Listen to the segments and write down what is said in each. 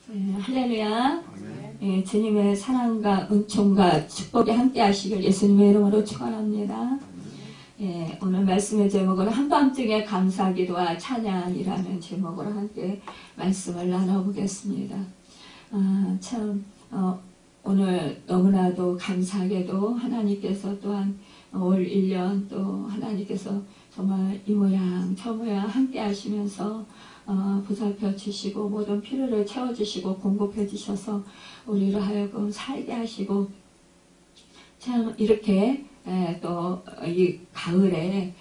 할렐루야. 주님의 사랑과 은총과 축복이 함께 하시길 예수님의 이름으로 축원합니다. 오늘 말씀의 제목은 한밤중에 감사기도와 찬양이라는 제목으로 함께 말씀을 나눠보겠습니다. 오늘 너무나도 감사하게도 하나님께서 또한 올 1년 또 하나님께서 정말 이 모양 저 모양 함께 하시면서 보살펴 주시고 모든 필요를 채워주시고 공급해 주셔서 우리를 하여금 살게 하시고 참 이렇게 또 이 가을에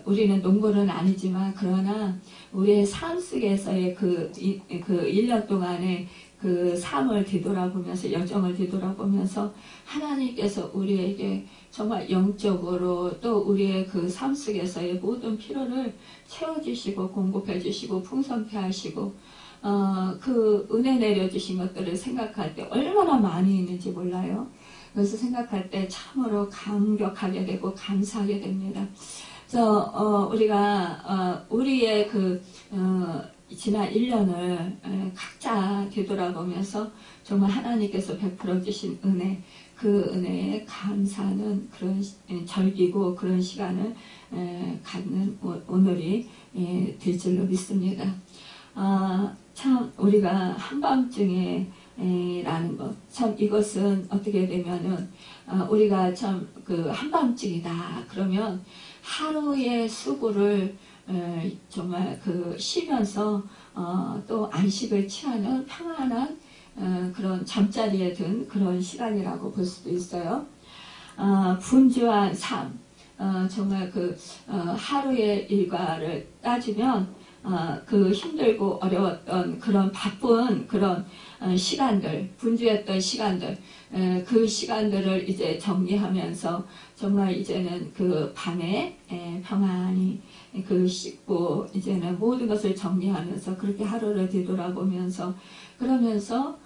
우리는 농부는 아니지만 그러나 우리의 삶 속에서의 그 1년 동안의 그 삶을 뒤돌아보면서 여정을 뒤돌아보면서 하나님께서 우리에게 정말 영적으로 또 우리의 그 삶 속에서의 모든 필요를 채워주시고 공급해주시고 풍성케 하시고 그 은혜 내려주신 것들을 생각할 때 얼마나 많이 있는지 몰라요. 그래서 생각할 때 참으로 감격하게 되고 감사하게 됩니다. 그래서 우리가 우리의 그 지난 1년을 각자 되돌아보면서 정말 하나님께서 베풀어 주신 은혜, 그 은혜에 감사하는 그런 절기고 그런 시간을 갖는 오늘이 될 줄로 믿습니다. 참 우리가 한밤중에 라는 것, 참 이것은 어떻게 되면은 우리가 참 그 한밤중이다 그러면 하루의 수고를 정말 그 쉬면서 또 안식을 취하는 평안한 그런 잠자리에 든 그런 시간이라고 볼 수도 있어요. 분주한 삶, 정말 그 하루의 일과를 따지면 그 힘들고 어려웠던 그런 바쁜 그런 시간들, 분주했던 시간들, 그 시간들을 이제 정리하면서 정말 이제는 그 밤에 평안히 그 씻고 이제는 모든 것을 정리하면서 그렇게 하루를 뒤돌아보면서 그러면서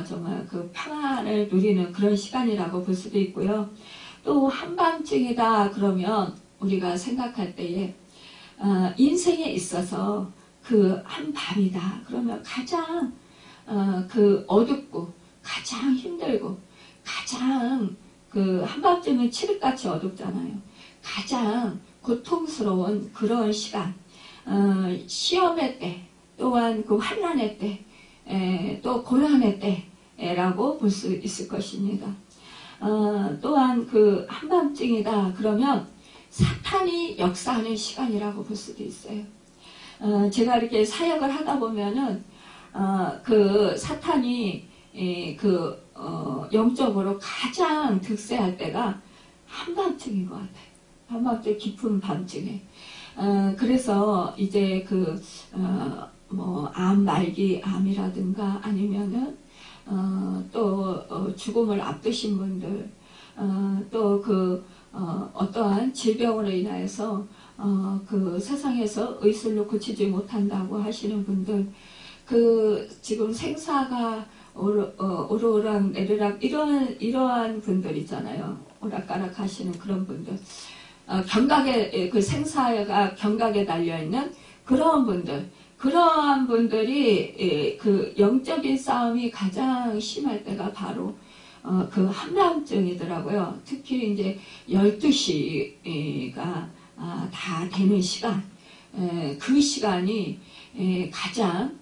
정말 그 평안을 누리는 그런 시간이라고 볼 수도 있고요. 또 한밤중이다 그러면 우리가 생각할 때에 인생에 있어서 그 한밤이다 그러면 가장 그 어둡고 가장 힘들고 가장 그 한밤중은 칠흑같이 어둡잖아요. 가장 고통스러운 그런 시간, 시험의 때, 또한 그 환난의 때, 또 고난의 때라고 볼 수 있을 것입니다. 또한 그 한밤중이다 그러면 사탄이 역사하는 시간이라고 볼 수도 있어요. 제가 이렇게 사역을 하다 보면은 그 사탄이 영적으로 가장 득세할 때가 한밤중인 것 같아요. 한밤중 깊은 밤중에. 그래서 이제 암 말기 암이라든가 아니면은 또 죽음을 앞두신 분들, 또 어떠한 질병으로 인하여서 그 세상에서 의술로 고치지 못한다고 하시는 분들, 지금 생사가 오르락 내리락 이러한 분들 있잖아요. 오락가락 하시는 그런 분들, 경각에 그 생사가 경각에 달려 있는 그러한 분들, 그러한 분들이 그 영적인 싸움이 가장 심할 때가 바로 그 한밤중이더라고요. 특히 이제 12시가 다 되는 시간, 그 시간이 가장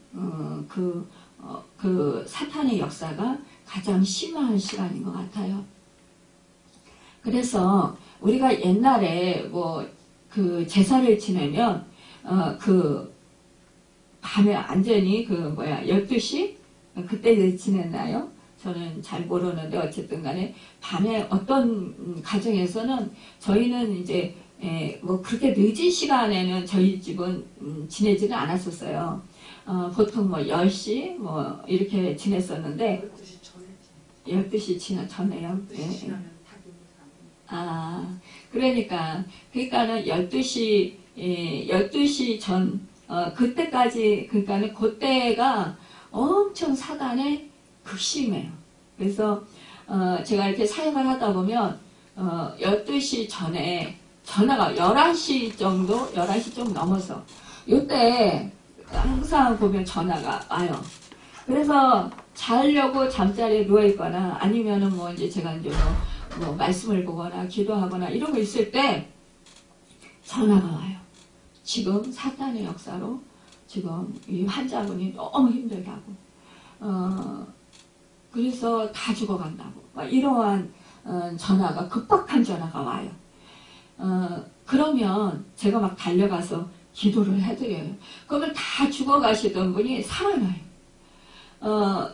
그 사탄의 역사가 가장 심한 시간인 것 같아요. 그래서 우리가 옛날에 그 제사를 지내면 그 밤에 완전히 12시? 그때 지냈나요? 저는 잘 모르는데 어쨌든 간에 밤에 어떤 가정에서는 저희는 이제 그렇게 늦은 시간에는 저희 집은 지내지는 않았었어요. 보통 10시 이렇게 지냈었는데 12시 전에요. 네. 그러니까는 12시 전 그때까지 그러니까는 그때가 엄청 사단의 극심해요. 그래서 제가 이렇게 사역을 하다 보면 12시 전에 전화가 11시 정도 11시 좀 넘어서 이때 항상 보면 전화가 와요. 그래서 자려고 잠자리에 누워있거나 아니면은 뭐 이제 제가 이제 뭐 말씀을 보거나 기도하거나 이런 거 있을 때 전화가 와요. 지금 사탄의 역사로 지금 이 환자분이 너무 힘들다고, 그래서 다 죽어간다고, 막 이러한 전화가, 급박한 전화가 와요. 그러면 제가 막 달려가서 기도를 해드려요. 그러면 다 죽어가시던 분이 살아나요.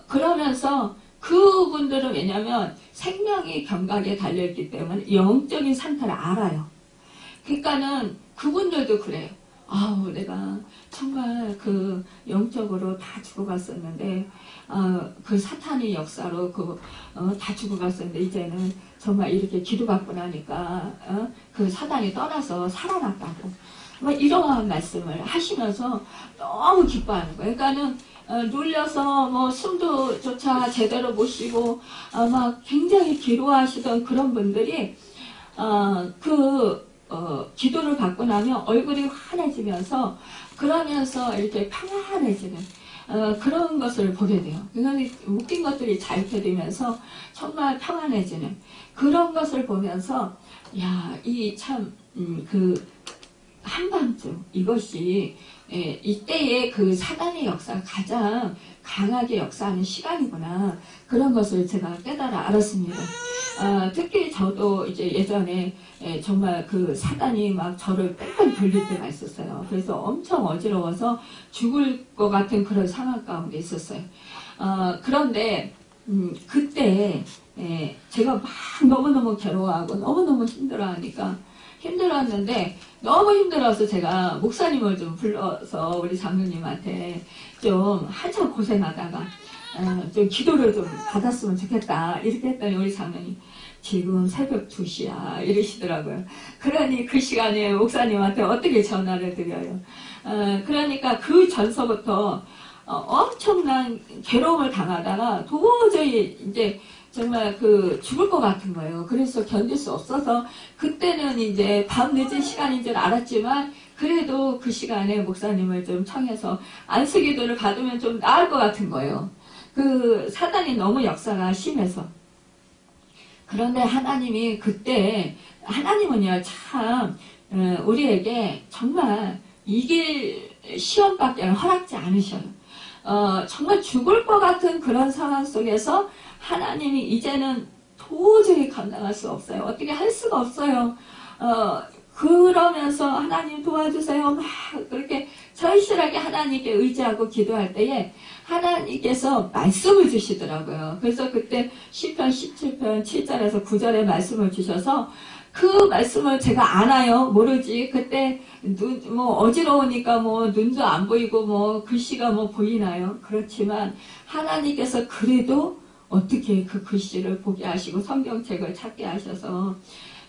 그러면서 그분들은 왜냐면 생명이 경각에 달려있기 때문에 영적인 상태를 알아요. 그러니까는 그분들도 그래요. 아우, 내가 정말 그 영적으로 다 죽어갔었는데, 그 사탄의 역사로 다 죽어갔었는데, 이제는 정말 이렇게 기도받고 나니까, 그 사탄이 떠나서 살아났다고. 막 이러한 말씀을 하시면서 너무 기뻐하는 거예요. 그러니까는, 눌려서 뭐 숨도 조차 제대로 못 쉬고, 막 굉장히 기도하시던 그런 분들이, 기도를 받고 나면 얼굴이 환해지면서, 그러면서 이렇게 평안해지는 그런 것을 보게 돼요. 그러니까 웃긴 것들이 자유되면서 정말 평안해지는 그런 것을 보면서, 야, 이 참 한밤중 이것이 이때의 그 사단의 역사가 가장 강하게 역사하는 시간이구나, 그런 것을 제가 깨달아 알았습니다. 특히 저도 이제 예전에 정말 그 사단이 막 저를 뺑뺑 돌릴 때가 있었어요. 그래서 엄청 어지러워서 죽을 것 같은 그런 상황 가운데 있었어요. 그런데 그때 제가 막 너무너무 괴로워하고 너무너무 힘들었는데, 너무 힘들어서 제가 목사님을 좀 불러서 우리 장로님한테 좀 한참 고생하다가 좀 기도를 좀 받았으면 좋겠다 이렇게 했더니 우리 장로님 지금 새벽 2시야 이러시더라고요. 그러니 그 시간에 목사님한테 어떻게 전화를 드려요. 그러니까 그 전서부터 엄청난 괴로움을 당하다가 도저히 이제 정말 죽을 것 같은 거예요. 그래서 견딜 수 없어서 그때는 이제 밤 늦은 시간인 줄 알았지만, 그래도 그 시간에 목사님을 좀 청해서 안수기도를 받으면 좀 나을 것 같은 거예요. 그 사단이 너무 역사가 심해서. 그런데 하나님이 그때, 하나님은요 참 우리에게 정말 이길 시험밖에 허락지 않으셔요. 정말 죽을 것 같은 그런 상황 속에서 하나님이 이제는 도저히 감당할 수 없어요. 어떻게 할 수가 없어요. 그러면서 하나님 도와주세요. 막 그렇게 절실하게 하나님께 의지하고 기도할 때에 하나님께서 말씀을 주시더라고요. 그래서 그때 시편 17편 7절에서 9절에 말씀을 주셔서, 그 말씀을 제가 아나요? 모르지. 그때 어지러우니까 눈도 안 보이고 글씨가 보이나요? 그렇지만 하나님께서 그래도 어떻게 그 글씨를 보게 하시고 성경책을 찾게 하셔서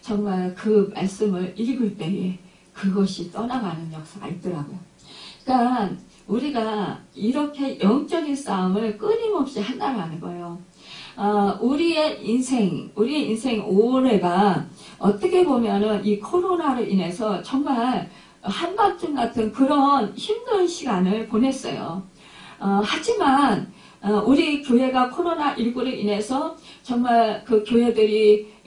정말 그 말씀을 읽을 때에 그것이 떠나가는 역사가 있더라고요. 그러니까 우리가 이렇게 영적인 싸움을 끊임없이 한다는 거예요. 우리의 인생 올해가 어떻게 보면은 이 코로나로 인해서 정말 한밤중 같은 그런 힘든 시간을 보냈어요. 하지만 우리 교회가 코로나19로 인해서 정말 그 교회들이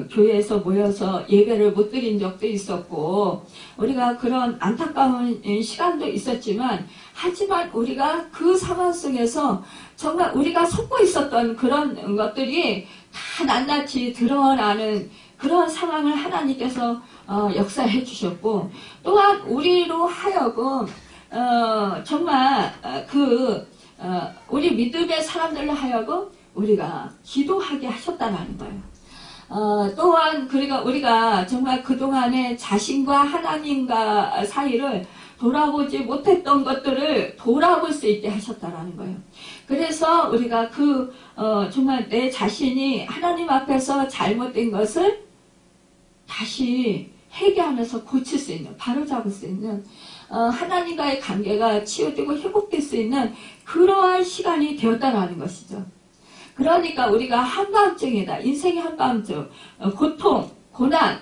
교회에서 모여서 예배를 못 드린 적도 있었고, 우리가 그런 안타까운 시간도 있었지만, 하지만 우리가 그 상황 속에서 정말 우리가 속고 있었던 그런 것들이 다 낱낱이 드러나는 그런 상황을 하나님께서 역사해 주셨고, 또한 우리로 하여금 정말 우리 믿음의 사람들로 하여금 우리가 기도하게 하셨다는 거예요. 또한 우리가 정말 그동안에 자신과 하나님과 사이를 돌아보지 못했던 것들을 돌아볼 수 있게 하셨다는 거예요. 그래서 우리가 정말 내 자신이 하나님 앞에서 잘못된 것을 다시 회개하면서 고칠 수 있는, 바로잡을 수 있는, 하나님과의 관계가 치유되고 회복될 수 있는 그러한 시간이 되었다는 것이죠. 그러니까 우리가 한밤중이다. 인생의 한밤중, 고통, 고난,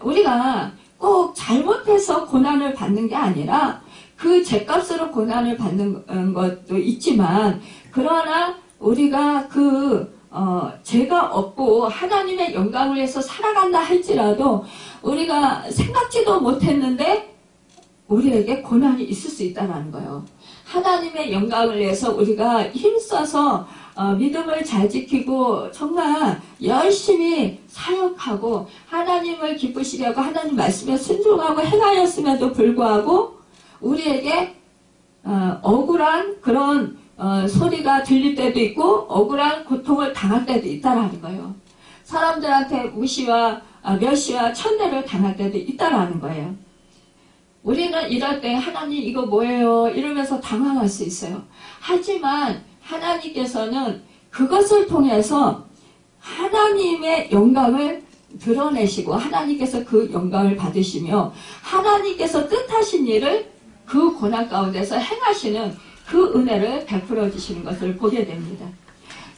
우리가 꼭 잘못해서 고난을 받는 게 아니라 그 죗값으로 고난을 받는 것도 있지만, 그러나 우리가 죄가 없고 하나님의 영광을 위해서 살아간다 할지라도 우리가 생각지도 못했는데 우리에게 고난이 있을 수 있다는 거예요. 하나님의 영광을 위해서 우리가 힘써서 믿음을 잘 지키고 정말 열심히 사역하고 하나님을 기쁘시게 하고 하나님 말씀에 순종하고 행하였음에도 불구하고 우리에게 억울한 그런 소리가 들릴 때도 있고 억울한 고통을 당할 때도 있다라는 거예요. 사람들한테 무시와 멸시와 천대를 당할 때도 있다라는 거예요. 우리는 이럴 때 하나님 이거 뭐예요? 이러면서 당황할 수 있어요. 하지만 하나님께서는 그것을 통해서 하나님의 영광을 드러내시고 하나님께서 그 영광을 받으시며 하나님께서 뜻하신 일을 그 고난 가운데서 행하시는 그 은혜를 베풀어 주시는 것을 보게 됩니다.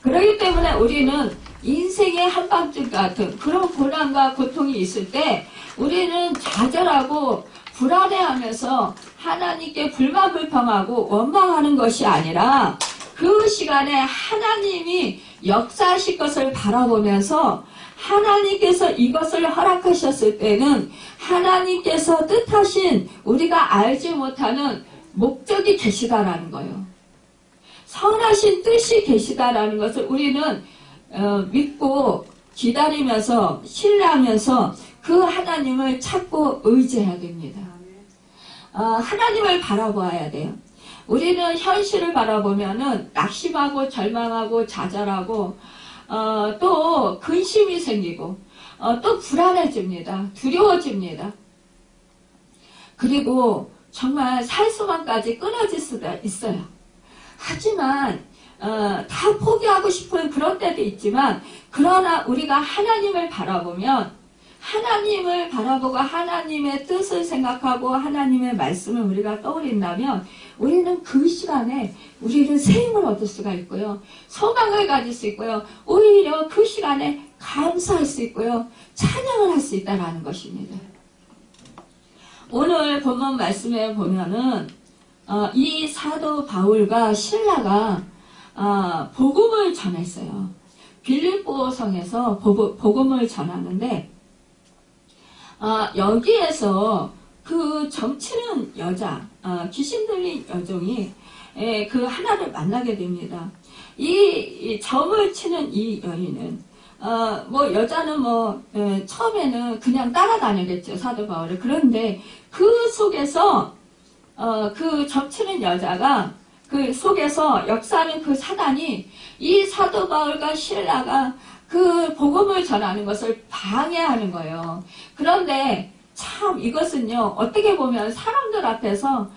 그렇기 때문에 우리는 인생의 한밤중 같은 그런 고난과 고통이 있을 때 우리는 좌절하고 불안해하면서 하나님께 불만불평하고 원망하는 것이 아니라 그 시간에 하나님이 역사하실 것을 바라보면서 하나님께서 이것을 허락하셨을 때는 하나님께서 뜻하신 우리가 알지 못하는 목적이 계시다라는 거예요. 선하신 뜻이 계시다라는 것을 우리는 믿고 기다리면서 신뢰하면서 그 하나님을 찾고 의지해야 됩니다. 하나님을 바라보아야 돼요. 우리는 현실을 바라보면은 낙심하고 절망하고 좌절하고 또 근심이 생기고 또 불안해집니다. 두려워집니다. 그리고 정말 살 수만까지 끊어질 수가 있어요. 하지만 다 포기하고 싶은 그런 때도 있지만 그러나 우리가 하나님을 바라보면 하나님을 바라보고 하나님의 뜻을 생각하고 하나님의 말씀을 우리가 떠올린다면 우리는 그 시간에 우리는 새 힘을 얻을 수가 있고요. 소망을 가질 수 있고요. 오히려 그 시간에 감사할 수 있고요. 찬양을 할 수 있다는 것입니다. 오늘 본문 말씀에 보면은 이 사도 바울과 실라가 복음을 전했어요. 빌립보 성에서 복음을 전하는데 여기에서 그 점치는 여자, 귀신 들린 여종이 그 하나를 만나게 됩니다. 이 점을 치는 이 여인은 여자는 처음에는 그냥 따라다니겠죠, 사도 바울을. 그런데 그 속에서 그 점치는 여자가 그 속에서 역사하는 그 사단이 이 사도 바울과 실라가 그 복음을 전하는 것을 방해하는 거예요. 그런데 참 이것은요, 어떻게 보면 사람들 앞에서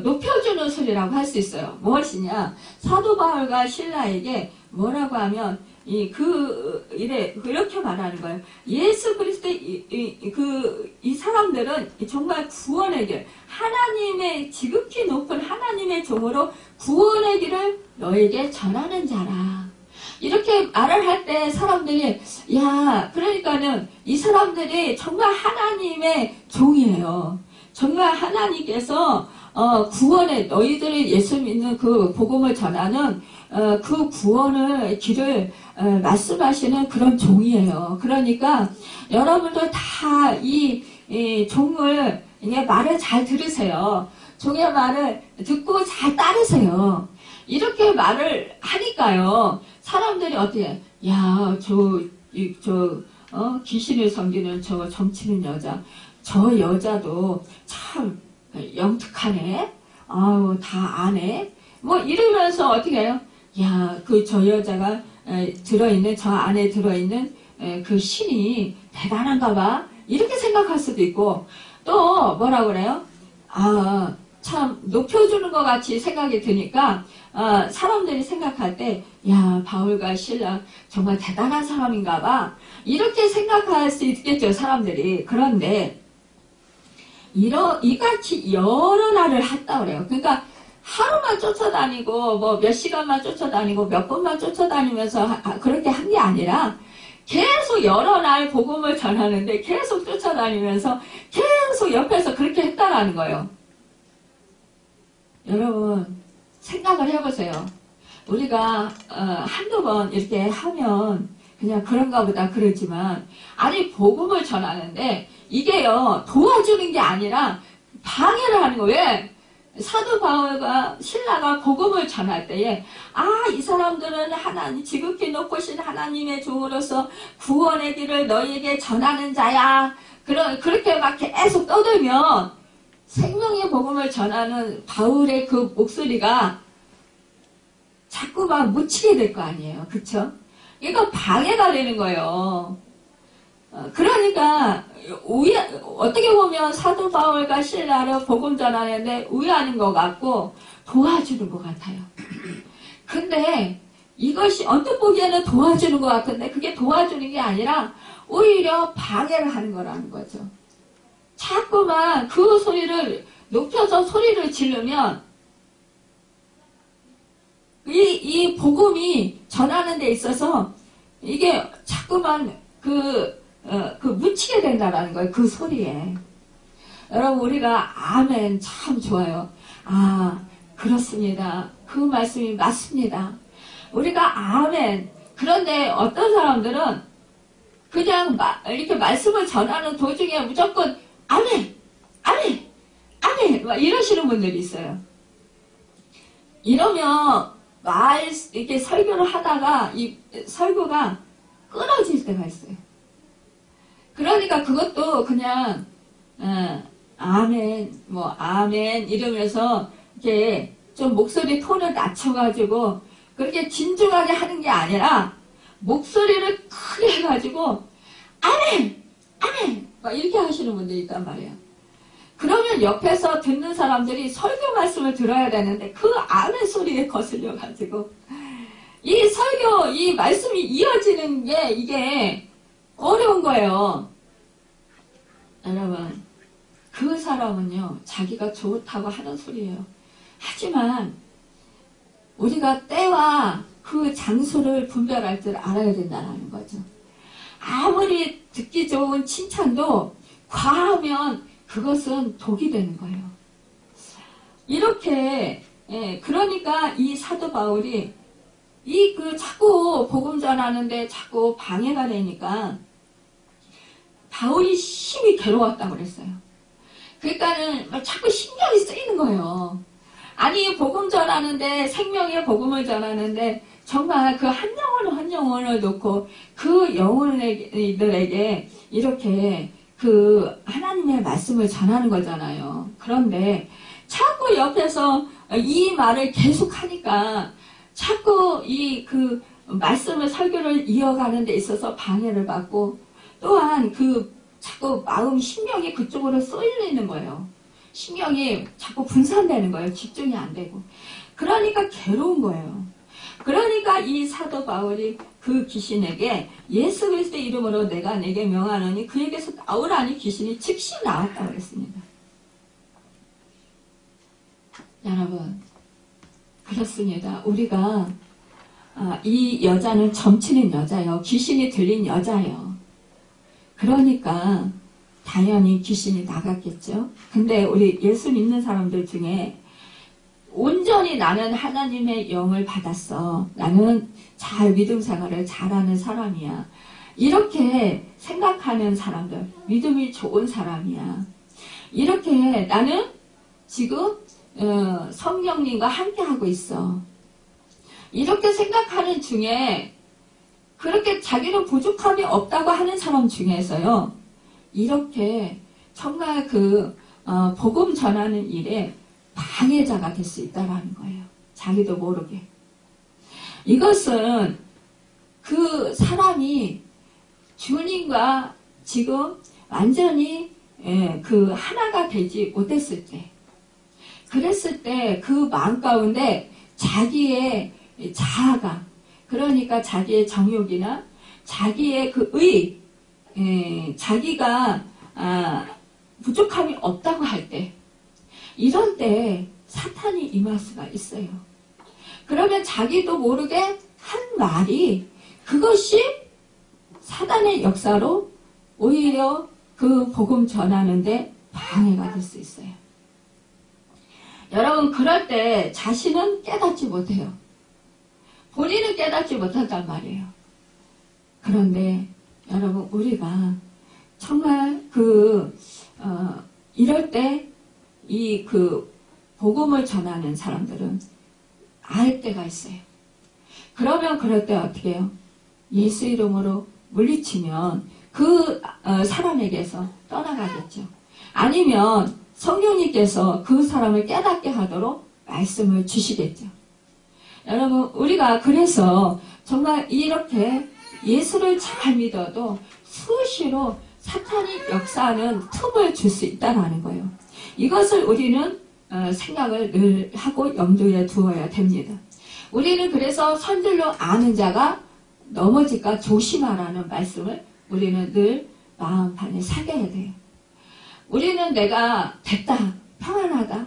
높여주는 소리라고 할 수 있어요. 무엇이냐? 사도 바울과 실라에게 뭐라고 하면 이렇게 말하는 거예요. 예수 그리스도의 이 사람들은 정말 구원의 길, 하나님의 지극히 높은 하나님의 종으로 구원의 길을 너에게 전하는 자라. 이렇게 말을 할 때 사람들이 그러니까는 이 사람들이 정말 하나님의 종이에요. 정말 하나님께서 구원의 너희들이 예수 믿는 그 복음을 전하는 그 구원의 길을 말씀하시는 그런 종이에요. 그러니까 여러분도 다 이 종을 말을 잘 들으세요. 종의 말을 듣고 잘 따르세요. 이렇게 말을 하니까요. 사람들이 어떻게 귀신을 섬기는 저 점치는 여자, 저 여자도 참 영특하네. 다 아네. 이러면서 어떻게 해요? 저 여자가 저 안에 들어있는 그 신이 대단한가 봐. 이렇게 생각할 수도 있고, 또 뭐라고 그래요? 참 높여주는 것 같이 생각이 드니까 사람들이 생각할 때 바울과 실라 정말 대단한 사람인가 봐. 이렇게 생각할 수 있겠죠, 사람들이. 그런데 이같이 여러 날을 했다 그래요. 그러니까 하루만 쫓아다니고 몇 시간만 쫓아다니고 몇 번만 쫓아다니면서 그렇게 한 게 아니라 계속 여러 날 복음을 전하는데 계속 쫓아다니면서 계속 옆에서 그렇게 했다라는 거예요. 여러분 생각을 해보세요. 우리가 한두 번 이렇게 하면 그냥 그런가 보다 그러지만 아니 복음을 전하는데 이게요 도와주는 게 아니라 방해를 하는 거예요. 왜? 사도 바울과 신라가 복음을 전할 때에 이 사람들은 하나님 지극히 높으신 하나님의 종으로서 구원의 길을 너희에게 전하는 자야. 그렇게 막 계속 떠들면 생명의 복음을 전하는 바울의 그 목소리가 자꾸 막 묻히게 될 거 아니에요. 그쵸? 이거 방해가 되는 거예요. 그러니까 어떻게 보면 사도 바울과 신라를 복음 전하는데 우회하는 것 같고 도와주는 것 같아요. 근데 이것이 언뜻 보기에는 도와주는 것 같은데 그게 도와주는 게 아니라 오히려 방해를 하는 거라는 거죠. 자꾸만 그 소리를 높여서 소리를 지르면 이 복음이 전하는 데 있어서 이게 자꾸만 묻히게 된다라는 거예요. 그 소리에. 여러분, 우리가 아멘 참 좋아요. 그렇습니다. 그 말씀이 맞습니다. 우리가 아멘. 그런데 어떤 사람들은 그냥 이렇게 말씀을 전하는 도중에 무조건 아멘, 아멘, 아멘 막 이러시는 분들이 있어요. 이러면 이렇게 설교를 하다가 이 설교가 끊어질 때가 있어요. 그러니까 그것도 그냥 아멘, 아멘 이러면서 이렇게 좀 목소리 톤을 낮춰가지고 그렇게 진중하게 하는 게 아니라 목소리를 크게 해가지고 아멘, 아멘 막 이렇게 하시는 분들이 있단 말이에요. 그러면 옆에서 듣는 사람들이 설교 말씀을 들어야 되는데 그 아멘 소리에 거슬려가지고 이 설교, 이 말씀이 이어지는 게 이게 어려운 거예요. 여러분, 그 사람은요, 자기가 좋다고 하는 소리예요. 하지만 우리가 때와 그 장소를 분별할 줄 알아야 된다는 거죠. 아무리 듣기 좋은 칭찬도 과하면 그것은 독이 되는 거예요. 이렇게 그러니까 이 사도 바울이 자꾸 복음 전하는데 자꾸 방해가 되니까 바울이 심히 괴로웠다고 그랬어요. 그러니까는 자꾸 신경이 쓰이는 거예요. 아니 복음 전하는데 생명의 복음을 전하는데 정말 그 한 영혼을 놓고 그 영혼들에게 이렇게 그 하나님의 말씀을 전하는 거잖아요. 그런데 자꾸 옆에서 이 말을 계속 하니까 자꾸 그 말씀을 설교를 이어가는 데 있어서 방해를 받고 또한 자꾸 신경이 그쪽으로 쏠리는 거예요. 신경이 자꾸 분산되는 거예요. 집중이 안 되고. 그러니까 괴로운 거예요. 그러니까 이 사도 바울이 그 귀신에게 예수 그리스도의 이름으로 내가 내게 명하노니 그에게서 나오라니 귀신이 즉시 나왔다고 그랬습니다. 여러분, 그렇습니다. 우리가 이 여자는 점치는 여자예요. 귀신이 들린 여자예요. 그러니까 당연히 귀신이 나갔겠죠. 근데 우리 예수 믿는 사람들 중에 온전히 나는 하나님의 영을 받았어. 나는 잘 믿음 생활을 잘하는 사람이야. 이렇게 생각하는 사람들, 믿음이 좋은 사람이야. 이렇게 나는 지금 성령님과 함께하고 있어. 이렇게 생각하는 중에 그렇게 자기는 부족함이 없다고 하는 사람 중에서요. 이렇게 정말 복음 전하는 일에 방해자가 될 수 있다라는 거예요. 자기도 모르게. 이것은 그 사람이 주님과 지금 완전히 하나가 되지 못했을 때, 그랬을 때 그 마음 가운데 자기의 자아가, 그러니까 자기의 정욕이나 자기의 자기가 부족함이 없다고 할 때, 이런 때 사탄이 임할 수가 있어요. 그러면 자기도 모르게 한 말이 그것이 사단의 역사로 오히려 그 복음 전하는데 방해가 될 수 있어요. 여러분, 그럴 때 자신은 깨닫지 못해요. 본인은 깨닫지 못한단 말이에요. 그런데 여러분, 우리가 정말 이럴 때 이 복음을 전하는 사람들은 알 때가 있어요. 그러면 그럴 때 어떻게 해요? 예수 이름으로 물리치면 그 사람에게서 떠나가겠죠. 아니면 성령님께서 그 사람을 깨닫게 하도록 말씀을 주시겠죠. 여러분, 우리가 그래서 정말 이렇게 예수를 잘 믿어도 수시로 사탄이 역사하는 틈을 줄 수 있다는 거예요. 이것을 우리는 생각을 늘 하고 염두에 두어야 됩니다. 우리는 그래서 선들로 아는 자가 넘어질까 조심하라는 말씀을 우리는 늘 마음판에 새겨야 돼요. 우리는 내가 됐다, 평안하다,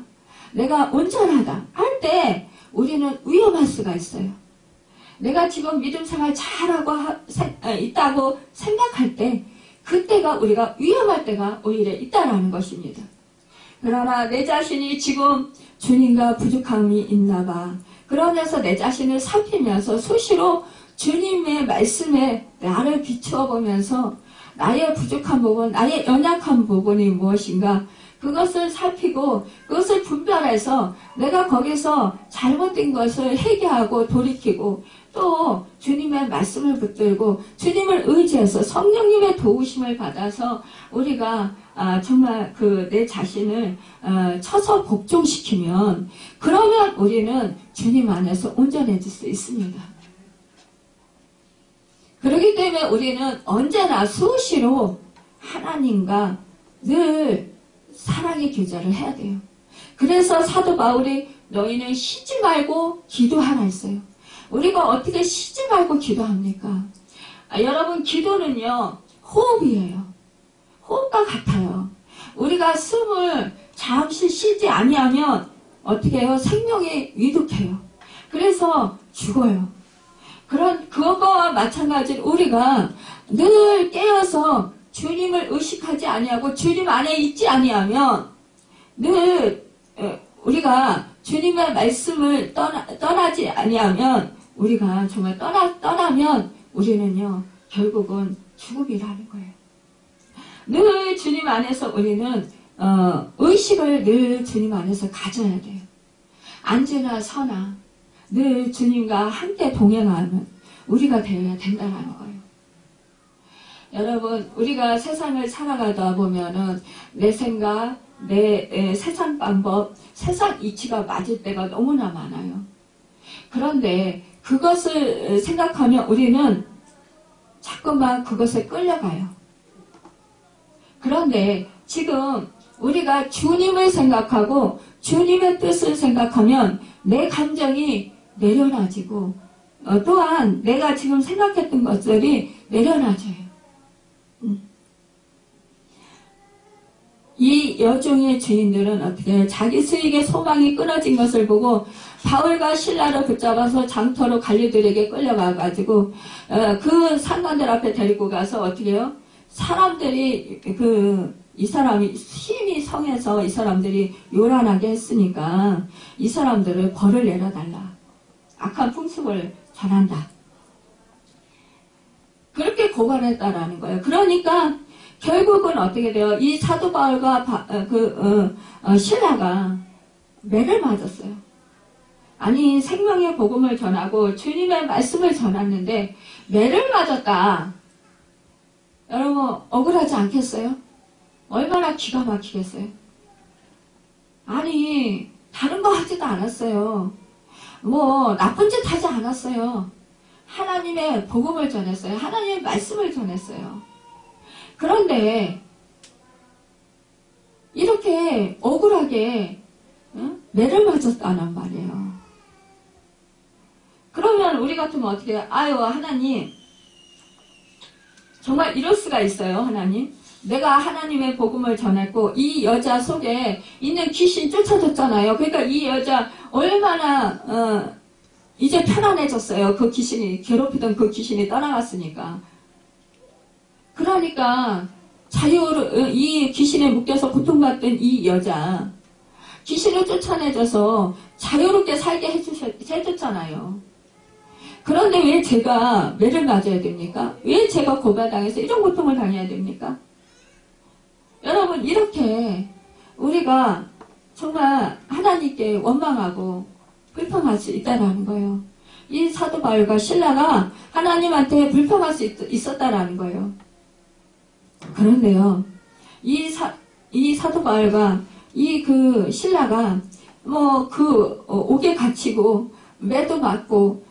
내가 온전하다 할 때 우리는 위험할 수가 있어요. 내가 지금 믿음 생활 잘하고 있다고 생각할 때 그때가 우리가 위험할 때가 오히려 있다라는 것입니다. 그러나 내 자신이 지금 주님과 부족함이 있나 봐. 그러면서 내 자신을 살피면서 수시로 주님의 말씀에 나를 비추어 보면서 나의 부족한 부분, 나의 연약한 부분이 무엇인가 그것을 살피고 그것을 분별해서 내가 거기서 잘못된 것을 회개하고 돌이키고 또 주님의 말씀을 붙들고 주님을 의지해서 성령님의 도우심을 받아서 우리가 정말 내 자신을 쳐서 복종시키면 그러면 우리는 주님 안에서 온전해질 수 있습니다. 그렇기 때문에 우리는 언제나 수시로 하나님과 늘 사랑의 교제를 해야 돼요. 그래서 사도 바울이 너희는 쉬지 말고 기도하라 했어요. 우리가 어떻게 쉬지 말고 기도합니까? 여러분, 기도는요 호흡이에요. 호흡과 같아요. 우리가 숨을 잠시 쉬지 아니하면 어떻게 해요? 생명이 위독해요. 그래서 죽어요. 그것과 마찬가지로 우리가 늘 깨어서 주님을 의식하지 아니하고 주님 안에 있지 아니하면 늘 우리가 주님의 말씀을 떠나지 아니하면 우리가 정말 떠나면 우리는요 결국은 죽음이라는 거예요. 늘 주님 안에서 우리는 의식을 늘 주님 안에서 가져야 돼요. 앉으나 서나 늘 주님과 함께 동행하는 우리가 되어야 된다는 거예요. 여러분, 우리가 세상을 살아가다 보면은 내 생각, 내 세상 방법, 세상 이치가 맞을 때가 너무나 많아요. 그런데 그것을 생각하면 우리는 자꾸만 그것에 끌려가요. 그런데 지금 우리가 주님을 생각하고 주님의 뜻을 생각하면 내 감정이 내려놔지고 또한 내가 지금 생각했던 것들이 내려놔져요. 이 여종의 주인들은 어떻게 자기 수익의 소망이 끊어진 것을 보고 바울과 실라를 붙잡아서 장터로 관리들에게 끌려가가지고 그 상관들 앞에 데리고 가서 어떻게 해요? 사람들이 이 사람이 힘이 성해서 이 사람들이 요란하게 했으니까 이 사람들을 벌을 내려달라. 악한 풍습을 전한다. 그렇게 고발했다라는 거예요. 그러니까 결국은 어떻게 돼요? 이 사도 바울과 실라가 매를 맞았어요. 아니 생명의 복음을 전하고 주님의 말씀을 전했는데 매를 맞았다. 여러분 억울하지 않겠어요? 얼마나 기가 막히겠어요? 아니 다른 거 하지도 않았어요. 뭐 나쁜 짓 하지 않았어요. 하나님의 복음을 전했어요. 하나님의 말씀을 전했어요. 그런데 이렇게 억울하게 매를 맞았다는 말이에요. 그러면 우리 같으면 어떻게 해요? 아유 하나님 정말 이럴 수가 있어요. 하나님 내가 하나님의 복음을 전했고 이 여자 속에 있는 귀신 쫓아졌잖아요. 그러니까 이 여자 얼마나 이제 편안해졌어요. 그 귀신이 괴롭히던 그 귀신이 떠나갔으니까. 그러니까 이 귀신에 묶여서 고통받던 이 여자, 귀신을 쫓아내줘서 자유롭게 살게 해줬잖아요. 그런데 왜 제가 매를 맞아야 됩니까? 왜 제가 고발당해서 이런 고통을 당해야 됩니까? 여러분, 이렇게 우리가 정말 하나님께 원망하고 불평할 수 있다라는 거예요. 이 사도 바울과 신라가 하나님한테 불평할 수 있었다라는 거예요. 그런데요, 이 사도 바울과 신라가 옥에 갇히고 매도 맞고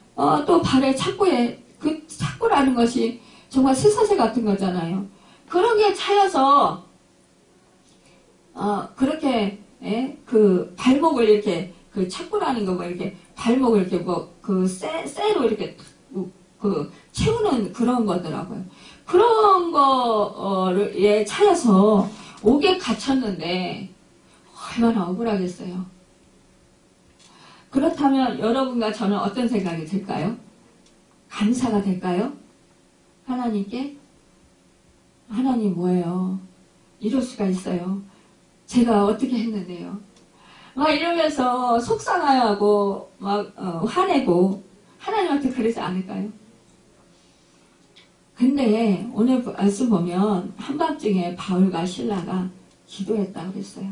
또 발에 착고라는 것이 정말 쇠사슬 같은 거잖아요. 그런 게 차여서 그렇게 발목을 이렇게 착고라는 거 이렇게 발목을 이렇게 쇠로 이렇게 채우는 그런 거더라고요. 그런 거에 차여서 옥에 갇혔는데 얼마나 억울하겠어요. 그렇다면 여러분과 저는 어떤 생각이 들까요? 감사가 될까요? 하나님께? 하나님 뭐예요? 이럴 수가 있어요. 제가 어떻게 했는데요? 막 이러면서 속상하고 화내고 하나님한테 그러지 않을까요? 근데 오늘 말씀 보면 한밤중에 바울과 신라가 기도했다고 그랬어요.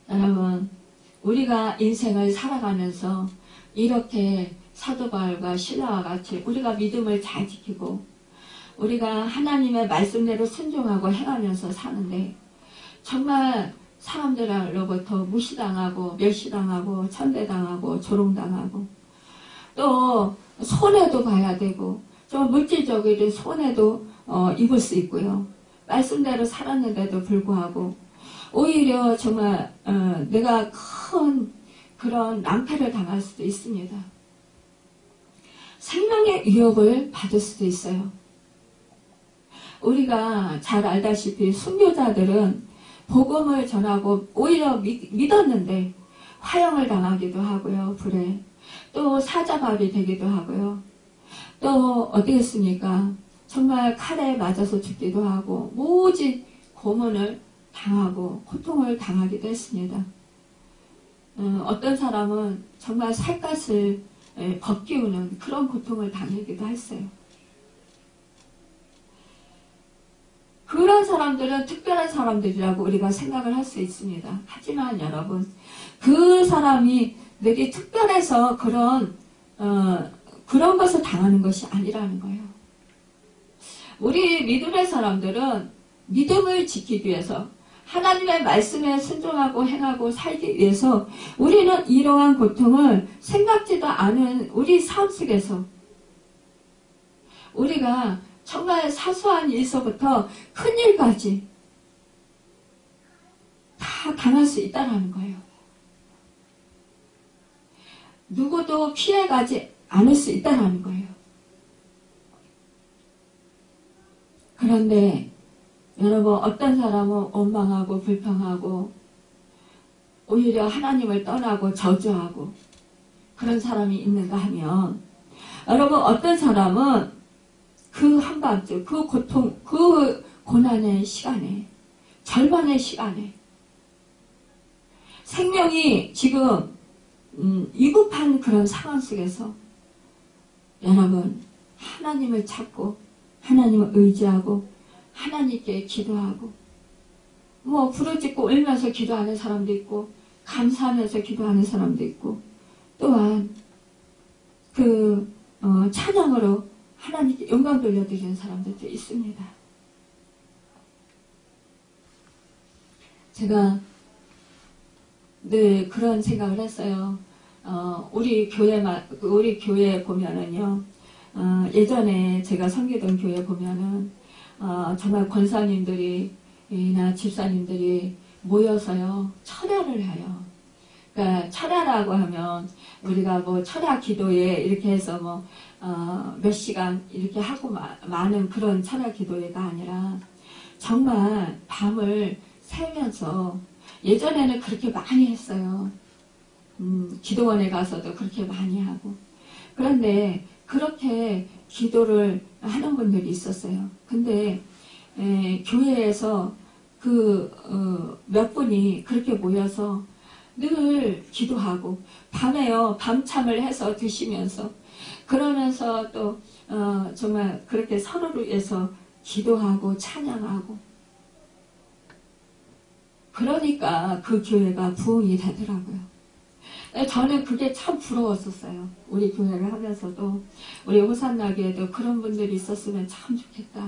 여러분, 우리가 인생을 살아가면서 이렇게 사도 바울과 신라와 같이 우리가 믿음을 잘 지키고 우리가 하나님의 말씀대로 순종하고 행하면서 사는데 정말 사람들로부터 무시당하고 멸시당하고 천대당하고 조롱당하고 또 손해도 봐야 되고 좀 물질적인 손해도 입을 수 있고요. 말씀대로 살았는데도 불구하고 오히려 정말 내가 큰 그런 낭패를 당할 수도 있습니다. 생명의 위협을 받을 수도 있어요. 우리가 잘 알다시피 순교자들은 복음을 전하고 오히려 믿었는데 화형을 당하기도 하고요. 불에 또 사자밥이 되기도 하고요. 또 어떻겠습니까? 정말 칼에 맞아서 죽기도 하고 모진 고문을 당하고 고통을 당하기도 했습니다. 어떤 사람은 정말 살갗을 벗기우는 그런 고통을 당하기도 했어요. 그런 사람들은 특별한 사람들이라고 우리가 생각을 할 수 있습니다. 하지만 여러분, 그 사람이 내게 특별해서 그런 것을 당하는 것이 아니라는 거예요. 우리 믿음의 사람들은 믿음을 지키기 위해서 하나님의 말씀에 순종하고 행하고 살기 위해서 우리는 이러한 고통을 생각지도 않은 우리 삶 속에서 우리가 정말 사소한 일서부터 큰 일까지 다 당할 수 있다는 거예요. 누구도 피해가지 않을 수 있다는 거예요. 그런데 여러분, 어떤 사람은 원망하고 불평하고 오히려 하나님을 떠나고 저주하고 그런 사람이 있는가 하면 여러분, 어떤 사람은 그 한밤중, 그 고통, 그 고난의 시간에, 절반의 시간에 생명이 지금 위급한 그런 상황 속에서 여러분, 하나님을 찾고 하나님을 의지하고 하나님께 기도하고 부르짖고 울면서 기도하는 사람도 있고 감사하면서 기도하는 사람도 있고 또한 찬양으로 하나님께 영광 돌려드리는 사람들도 있습니다. 제가 늘 그런 생각을 했어요. 우리 교회 보면은요, 예전에 제가 섬기던 교회 보면은, 정말 권사님들이나 집사님들이 모여서요, 철야를 해요. 그러니까 철야라고 하면 우리가 철야 기도회 이렇게 해서 몇 시간 이렇게 하고 많은 그런 철야 기도회가 아니라 정말 밤을 새면서 예전에는 그렇게 많이 했어요. 기도원에 가서도 그렇게 많이 하고. 그런데 그렇게 기도를 하는 분들이 있었어요. 근데 교회에서 몇 분이 그렇게 모여서 늘 기도하고 밤에요 밤참을 해서 드시면서 그러면서 또 정말 그렇게 서로를 위해서 기도하고 찬양하고 그러니까 그 교회가 부흥이 되더라고요. 저는 그게 참 부러웠었어요. 우리 교회를 하면서도 우리 호산나교에도 그런 분들이 있었으면 참 좋겠다.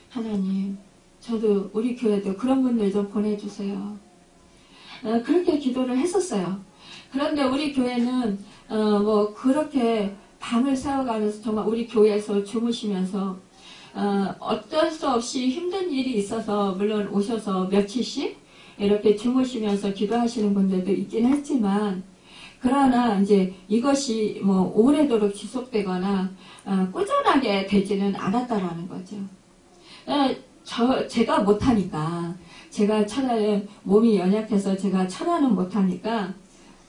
하나님 저도 우리 교회도 그런 분들 좀 보내주세요. 그렇게 기도를 했었어요. 그런데 우리 교회는 뭐 그렇게 밤을 새워가면서 정말 우리 교회에서 주무시면서 어쩔 수 없이 힘든 일이 있어서 물론 오셔서 며칠씩 이렇게 주무시면서 기도하시는 분들도 있긴 했지만 그러나 이제 이것이 뭐 오래도록 지속되거나 꾸준하게 되지는 않았다라는 거죠. 제가 못하니까 제가 몸이 연약해서 제가 천하는 못하니까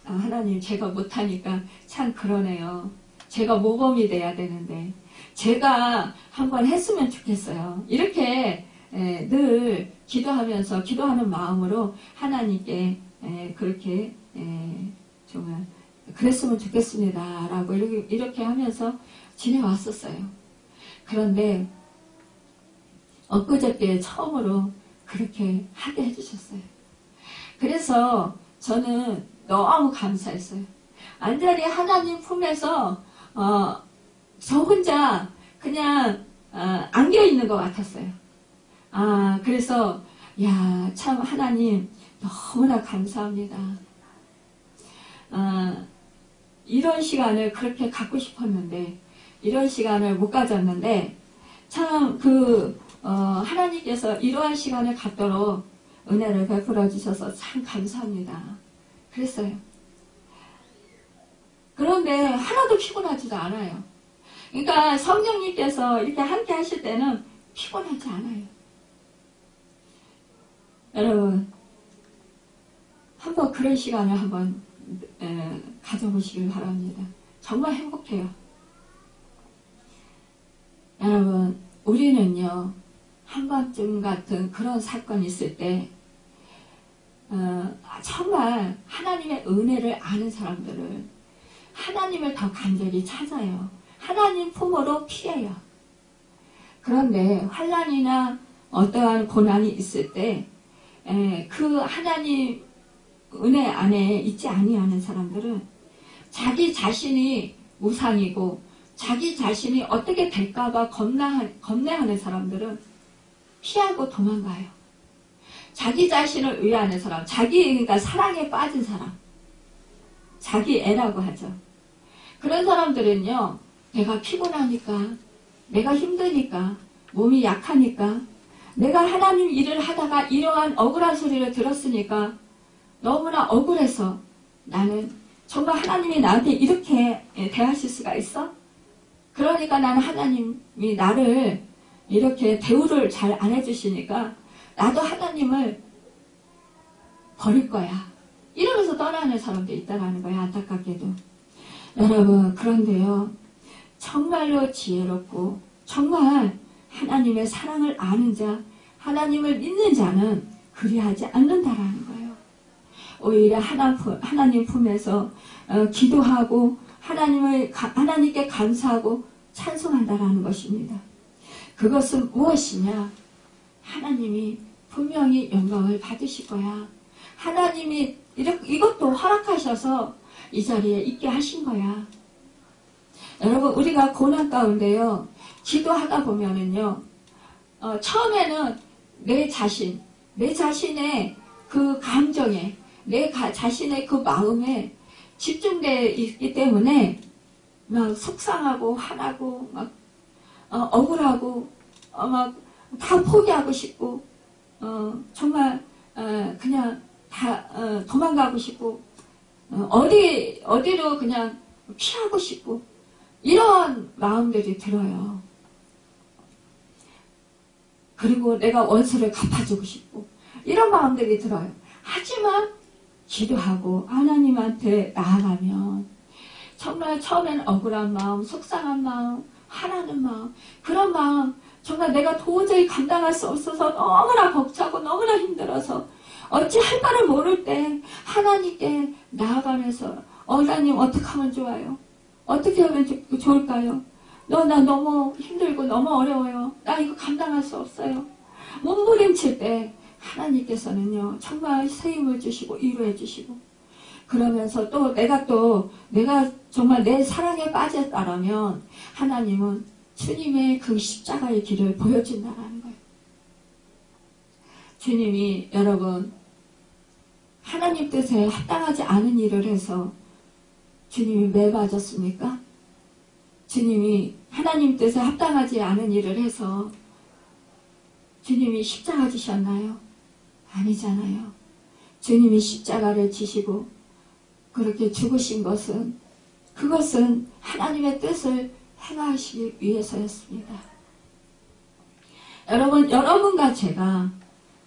하나님 제가 못하니까 참 그러네요. 제가 모범이 돼야 되는데 제가 한번 했으면 좋겠어요. 이렇게 늘 기도하면서 기도하는 마음으로 하나님께 그렇게 정말 그랬으면 좋겠습니다 라고 이렇게 하면서 지내왔었어요. 그런데 엊그저께 처음으로 그렇게 하게 해주셨어요. 그래서 저는 너무 감사했어요. 완전히 하나님 품에서 저 혼자 그냥 안겨있는 것 같았어요. 그래서 야, 참 하나님 너무나 감사합니다. 이런 시간을 그렇게 갖고 싶었는데 이런 시간을 못 가졌는데 참 하나님께서 이러한 시간을 갖도록 은혜를 베풀어 주셔서 참 감사합니다. 그랬어요. 그런데 하나도 피곤하지도 않아요. 그러니까 성령님께서 이렇게 함께 하실 때는 피곤하지 않아요. 여러분 한번 그런 시간을 한번 가져보시길 바랍니다. 정말 행복해요. 여러분 우리는요 한밤중 같은 그런 사건이 있을 때 정말 하나님의 은혜를 아는 사람들은 하나님을 더 간절히 찾아요. 하나님 품으로 피해요. 그런데 환난이나 어떠한 고난이 있을 때 그 하나님 은혜 안에 있지 아니하는 사람들은 자기 자신이 우상이고 자기 자신이 어떻게 될까봐 겁내하는 사람들은 피하고 도망가요. 자기 자신을 위하는 사람, 그러니까 사랑에 빠진 사람, 자기 애라고 하죠. 그런 사람들은요, 내가 피곤하니까, 내가 힘드니까, 몸이 약하니까, 내가 하나님 일을 하다가 이러한 억울한 소리를 들었으니까 너무나 억울해서 나는 정말 하나님이 나한테 이렇게 대하실 수가 있어? 그러니까 나는 하나님이 나를 이렇게 대우를 잘 안 해주시니까 나도 하나님을 버릴 거야. 이러면서 떠나는 사람도 있다는 거야. 안타깝게도. 여러분 그런데요. 정말로 지혜롭고 정말 하나님의 사랑을 아는 자, 하나님을 믿는 자는 그리하지 않는다라는 거예요. 오히려 하나님 품에서 기도하고 하나님께 감사하고 찬송한다라는 것입니다. 그것은 무엇이냐? 하나님이 분명히 영광을 받으실 거야. 하나님이 이것도 허락하셔서 이 자리에 있게 하신 거야. 여러분 우리가 고난 가운데요. 기도하다 보면은요. 처음에는 내 자신의 그 감정에 자신의 그 마음에 집중되어 있기 때문에 막 속상하고 화나고 막 억울하고 막 다 포기하고 싶고 정말 그냥 다 도망가고 싶고 어디로 그냥 피하고 싶고 이런 마음들이 들어요. 그리고 내가 원수를 갚아주고 싶고 이런 마음들이 들어요. 하지만 기도하고 하나님한테 나아가면 정말 정말 처음에는 억울한 마음, 속상한 마음, 화나는 마음, 그런 마음, 정말 내가 도저히 감당할 수 없어서 너무나 벅차고 너무나 힘들어서 어찌 할 바를 모를 때 하나님께 나아가면서 하나님 어떻게 하면 좋아요? 어떻게 하면 좋을까요? 나 너무 힘들고 너무 어려워요. 나 이거 감당할 수 없어요. 몸부림칠 때 하나님께서는요 정말 새 힘을 주시고 위로해 주시고, 그러면서 내가 정말 내 사랑에 빠졌다라면 하나님은 주님의 그 십자가의 길을 보여준다라는 거예요. 주님이 여러분 하나님 뜻에 합당하지 않은 일을 해서 주님이 매 맞았습니까? 주님이 하나님 뜻에 합당하지 않은 일을 해서 주님이 십자가 지셨나요? 아니잖아요. 주님이 십자가를 지시고 그렇게 죽으신 것은 그것은 하나님의 뜻을 행하시기 위해서였습니다. 여러분과 제가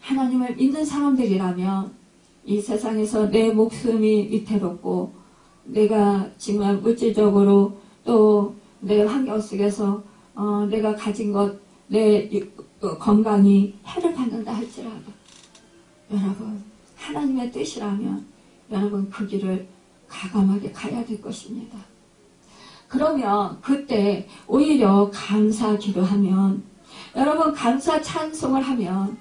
하나님을 믿는 사람들이라면 이 세상에서 내 목숨이 위태롭고 내가 정말 물질적으로 또 내 환경 속에서 내가 가진 것, 내 건강이 해를 받는다 할지라도 여러분 하나님의 뜻이라면 여러분 그 길을 과감하게 가야 될 것입니다. 그러면 그때 오히려 감사 기도하면, 여러분 감사 찬송을 하면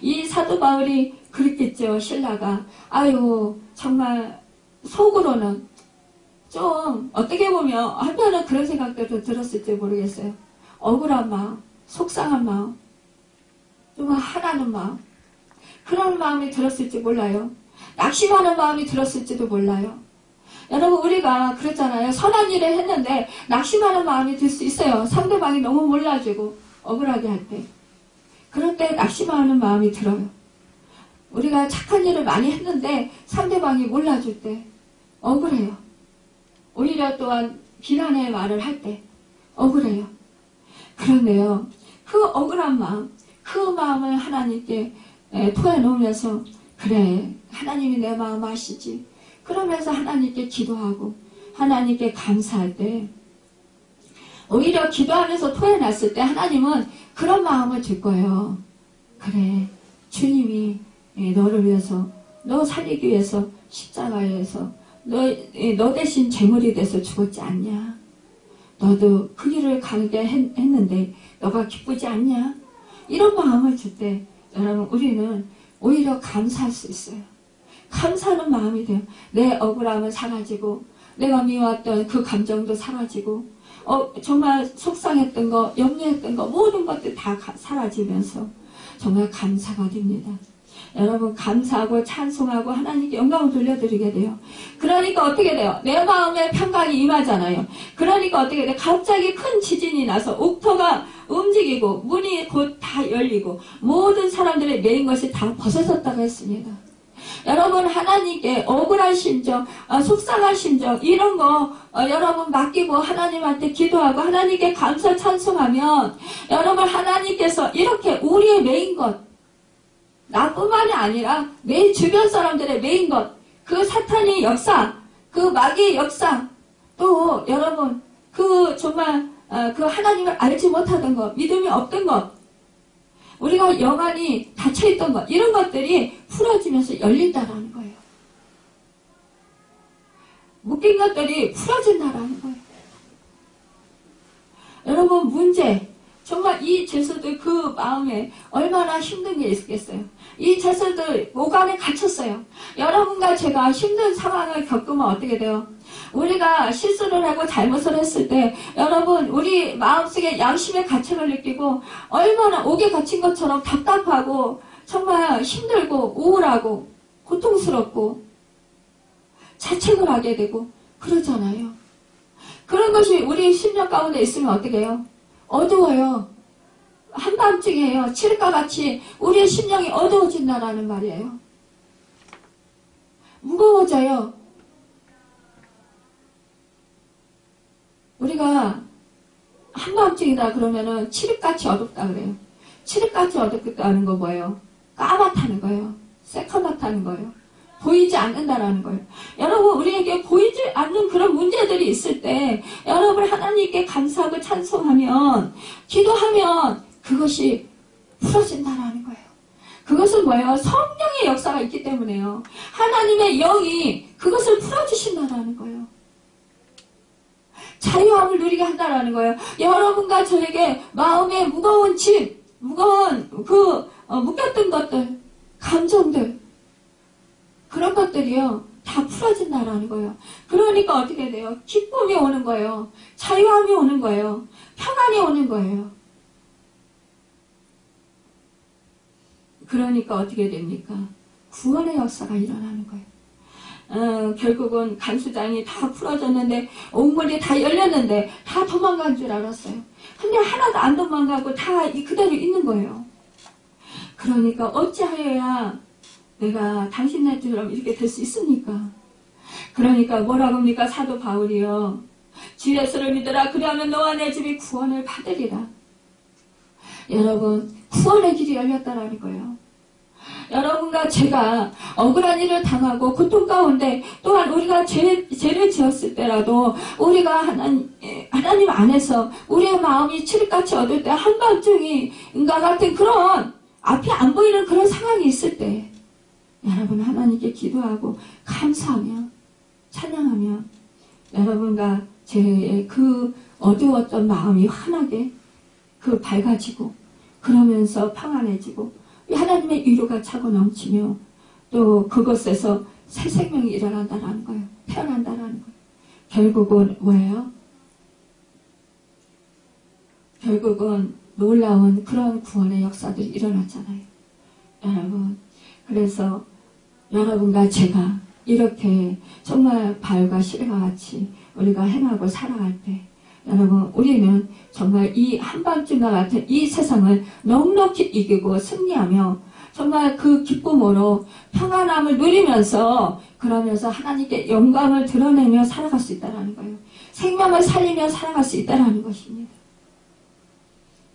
이 사도 바울이 그랬겠죠. 신라가 아유 정말 속으로는 좀 어떻게 보면 한편은 그런 생각들도 들었을지 모르겠어요. 억울한 마음, 속상한 마음, 정말 화나는 마음, 그런 마음이 들었을지 몰라요. 낙심하는 마음이 들었을지도 몰라요. 여러분 우리가 그랬잖아요. 선한 일을 했는데 낙심하는 마음이 들 수 있어요. 상대방이 너무 몰라주고 억울하게 할 때. 그럴 때 낙심하는 마음이 들어요. 우리가 착한 일을 많이 했는데 상대방이 몰라줄 때 억울해요. 오히려 또한 비난의 말을 할 때 억울해요. 그런데요, 그 억울한 마음, 그 마음을 하나님께 토해놓으면서 그래 하나님이 내 마음 아시지, 그러면서 하나님께 기도하고 하나님께 감사할 때 오히려 기도하면서 토해놨을 때 하나님은 그런 마음을 줄 거예요. 그래 주님이 너를 위해서, 너 살리기 위해서 십자가에서 너 대신 제물이 돼서 죽었지 않냐? 너도 그 길을 가게 했는데 너가 기쁘지 않냐? 이런 마음을 줄 때 여러분 우리는 오히려 감사할 수 있어요. 감사하는 마음이 돼요. 내 억울함은 사라지고 내가 미워했던 그 감정도 사라지고 정말 속상했던 거, 염려했던 거 모든 것들 다 사라지면서 정말 감사가 됩니다. 여러분 감사하고 찬송하고 하나님께 영광을 돌려드리게 돼요. 그러니까 어떻게 돼요? 내 마음에 평강이 임하잖아요. 그러니까 어떻게 돼요? 갑자기 큰 지진이 나서 옥토가 움직이고 문이 곧 다 열리고 모든 사람들의 매인 것이 다 벗어졌다고 했습니다. 여러분 하나님께 억울한 심정, 속상한 심정 이런 거 여러분 맡기고 하나님한테 기도하고 하나님께 감사 찬송하면 여러분 하나님께서 이렇게 우리의 매인 것, 나뿐만이 아니라 내 주변 사람들의 매인 것, 그 사탄의 역사, 그 마귀의 역사, 또 여러분 그 정말 그 하나님을 알지 못하던 것, 믿음이 없던 것, 우리가 영안이 닫혀있던 것, 이런 것들이 풀어지면서 열린다라는 거예요. 묶인 것들이 풀어진다라는 거예요. 여러분 문제, 정말 이 죄수들 그 마음에 얼마나 힘든 게 있겠어요. 이 죄수들 오간에 갇혔어요. 여러분과 제가 힘든 상황을 겪으면 어떻게 돼요? 우리가 실수를 하고 잘못을 했을 때 여러분 우리 마음속에 양심의 가책을 느끼고 얼마나 옥에 갇힌 것처럼 답답하고 정말 힘들고 우울하고 고통스럽고 자책을 하게 되고 그러잖아요. 그런 것이 우리 심령 가운데 있으면 어떻게 해요? 어두워요. 한밤중에요. 칠흑과 같이 우리의 심령이 어두워진다라는 말이에요. 무거워져요. 우리가 한밤중이다 그러면은 칠흑같이 어둡다 그래요. 칠흑같이 어둡다는 거 뭐예요? 까맣다는 거예요. 새까맣다는 거예요. 보이지 않는다라는 거예요. 여러분, 우리에게 보이지 않는 그런 문제들이 있을 때 여러분 하나님께 감사하고 찬송하면, 기도하면 그것이 풀어진다라는 거예요. 그것은 뭐예요? 성령의 역사가 있기 때문에요. 하나님의 영이 그것을 풀어주신다라는 거예요. 자유함을 누리게 한다라는 거예요. 여러분과 저에게 마음에 무거운 짐, 무거운 묶였던 것들, 감정들, 그런 것들이요, 다 풀어진다라는 거예요. 그러니까 어떻게 돼요? 기쁨이 오는 거예요. 자유함이 오는 거예요. 평안이 오는 거예요. 그러니까 어떻게 됩니까? 구원의 역사가 일어나는 거예요. 결국은 간수장이 다 풀어졌는데, 옥문이 다 열렸는데 다 도망간 줄 알았어요. 근데 하나도 안 도망가고 다 그대로 있는 거예요. 그러니까 어찌하여야 내가 당신네처럼 이렇게 될 수 있습니까? 그러니까 뭐라고 합니까? 사도 바울이요, 주 예수를 믿으라. 그리하면 너와 내 집이 구원을 받으리라. 여러분, 구원의 길이 열렸다라는 거예요. 여러분과 제가 억울한 일을 당하고 고통 가운데, 또한 우리가 죄를 지었을 때라도 우리가 하나님 안에서 우리의 마음이 칠흑같이 어두울 때, 한밤중인가 같은 그런 앞이 안 보이는 그런 상황이 있을 때, 여러분 하나님께 기도하고 감사하며 찬양하며 여러분과 제 그 어두웠던 마음이 환하게 밝아지고, 그러면서 평안해지고 하나님의 위로가 차고 넘치며, 또 그곳에서 새 생명이 일어난다는 거예요. 태어난다는 거예요. 결국은 뭐예요? 결국은 놀라운 그런 구원의 역사들이 일어났잖아요. 여러분, 그래서 여러분과 제가 이렇게 정말 바울과 시레와 같이 우리가 행하고 살아갈 때, 여러분, 우리는 정말 이 한밤중과 같은 이 세상을 넉넉히 이기고 승리하며 정말 그 기쁨으로 평안함을 누리면서, 그러면서 하나님께 영광을 드러내며 살아갈 수 있다는 거예요. 생명을 살리며 살아갈 수 있다는 것입니다.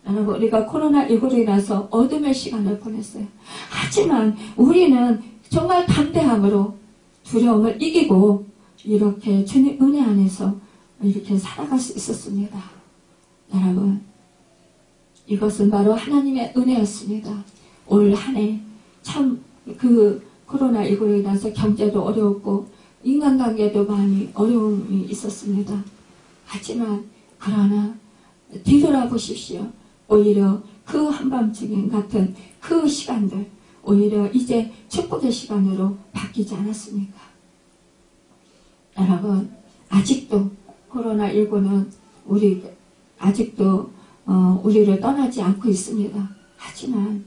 여러분, 우리가 코로나19로 인해서 어둠의 시간을 보냈어요. 하지만 우리는 정말 담대함으로 두려움을 이기고 이렇게 주님 은혜 안에서 이렇게 살아갈 수 있었습니다. 여러분, 이것은 바로 하나님의 은혜였습니다. 올 한 해 참 코로나19로 인해서 경제도 어려웠고 인간관계도 많이 어려움이 있었습니다. 하지만 그러나 뒤돌아보십시오. 오히려 그 한밤중 같은 그 시간들, 오히려 이제 축복의 시간으로 바뀌지 않았습니까? 여러분, 아직도 코로나19는 아직도 우리를 떠나지 않고 있습니다. 하지만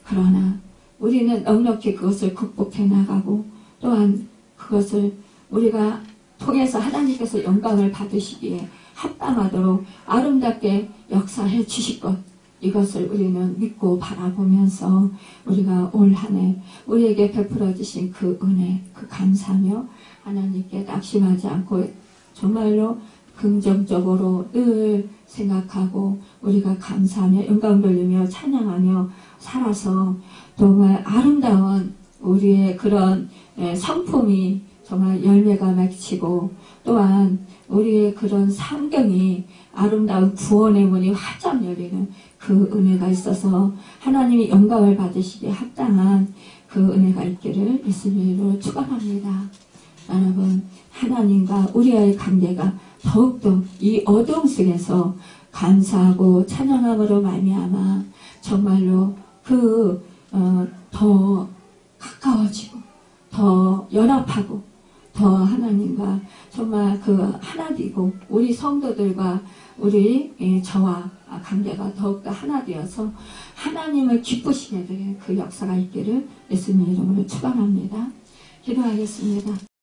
그러나 우리는 넉넉히 그것을 극복해 나가고, 또한 그것을 우리가 통해서 하나님께서 영광을 받으시기에 합당하도록 아름답게 역사해 주실 것, 이것을 우리는 믿고 바라보면서 우리가 올 한 해 우리에게 베풀어 주신 그 은혜, 그 감사하며 하나님께 낙심하지 않고 정말로 긍정적으로 늘 생각하고 우리가 감사하며 영광 돌리며 찬양하며 살아서 정말 아름다운 우리의 그런 성품이 정말 열매가 맺히고, 또한 우리의 그런 상경이 아름다운 구원의 문이 활짝 열리는 그 은혜가 있어서 하나님이 영광을 받으시기에 합당한 그 은혜가 있기를 예수님으로 축원합니다. 여러분, 하나님과 우리의 관계가 더욱더 이 어두움 속에서 감사하고 찬양함으로 말미암아 정말로 더 가까워지고 더 연합하고 더 하나님과 정말 하나 되고, 우리 성도들과 우리 저와 관계가 더욱더 하나 되어서 하나님을 기쁘시게 될 그 역사가 있기를 예수님 이름으로 축원합니다. 기도하겠습니다.